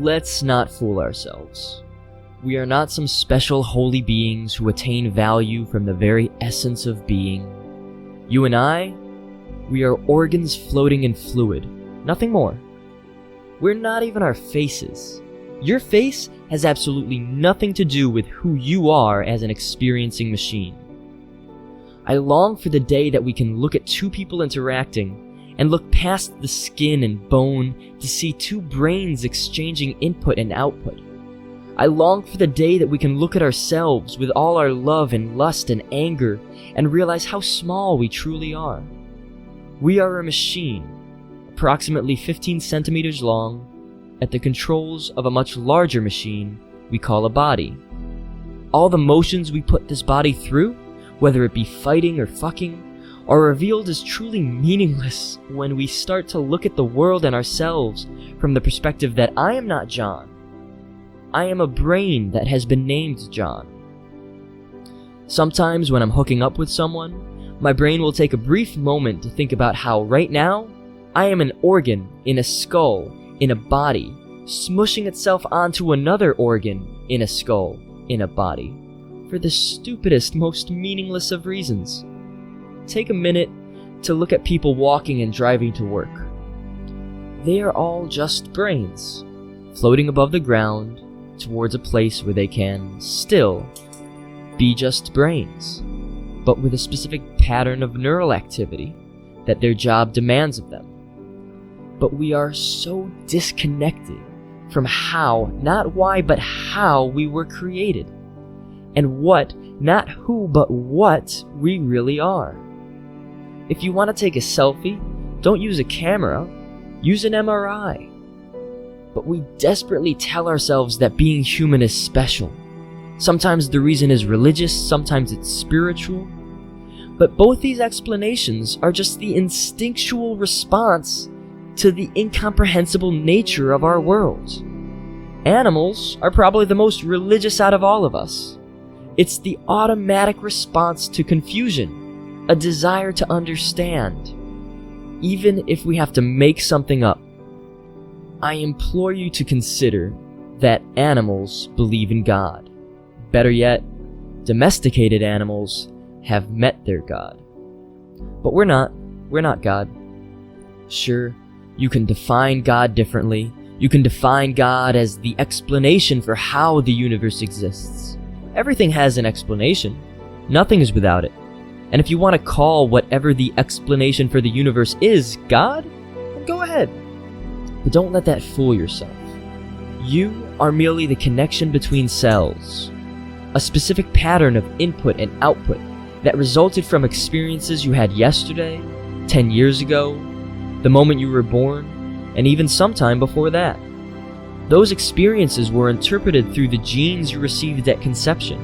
let's not fool ourselves. We are not some special holy beings who attain value from the very essence of being. You and I, we are organs floating in fluid, nothing more. We're not even our faces. Your face has absolutely nothing to do with who you are as an experiencing machine. I long for the day that we can look at two people interacting and look past the skin and bone to see two brains exchanging input and output. I long for the day that we can look at ourselves with all our love and lust and anger and realize how small we truly are. We are a machine, approximately 15 centimeters long, at the controls of a much larger machine we call a body. All the motions we put this body through, whether it be fighting or fucking, are revealed as truly meaningless when we start to look at the world and ourselves from the perspective that I am not John. I am a brain that has been named John. Sometimes when I'm hooking up with someone, my brain will take a brief moment to think about how right now, I am an organ in a skull, in a body, smushing itself onto another organ in a skull, in a body, for the stupidest, most meaningless of reasons. Take a minute to look at people walking and driving to work. They are all just brains, floating above the ground towards a place where they can still be just brains, but with a specific pattern of neural activity that their job demands of them. But we are so disconnected from how, not why, but how we were created, and what, not who, but what we really are. If you want to take a selfie, don't use a camera, use an MRI. But we desperately tell ourselves that being human is special. Sometimes the reason is religious, sometimes it's spiritual. But both these explanations are just the instinctual response to the incomprehensible nature of our world. Animals are probably the most religious out of all of us. It's the automatic response to confusion, a desire to understand, even if we have to make something up. I implore you to consider that animals believe in God. Better yet, domesticated animals have met their God. But we're not God. Sure, you can define God differently. You can define God as the explanation for how the universe exists. Everything has an explanation. Nothing is without it. And if you want to call whatever the explanation for the universe is God, then go ahead. But don't let that fool yourself. You are merely the connection between cells, a specific pattern of input and output that resulted from experiences you had yesterday, 10 years ago, the moment you were born, and even sometime before that. Those experiences were interpreted through the genes you received at conception,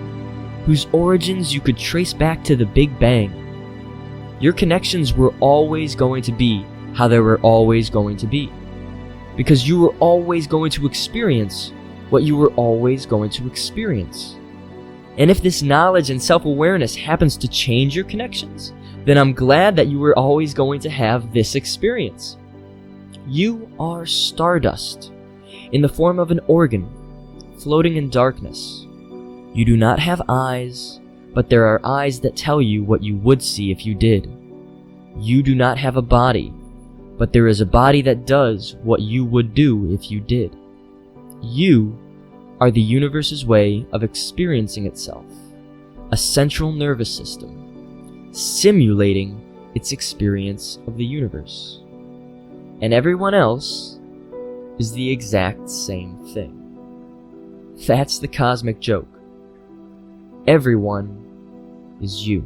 whose origins you could trace back to the Big Bang. Your connections were always going to be how they were always going to be, because you were always going to experience what you were always going to experience. And if this knowledge and self-awareness happens to change your connections, then I'm glad that you were always going to have this experience. You are stardust, in the form of an organ, floating in darkness. You do not have eyes, but there are eyes that tell you what you would see if you did. You do not have a body, but there is a body that does what you would do if you did. You are the universe's way of experiencing itself, a central nervous system, simulating its experience of the universe. And everyone else is the exact same thing. That's the cosmic joke. Everyone is you.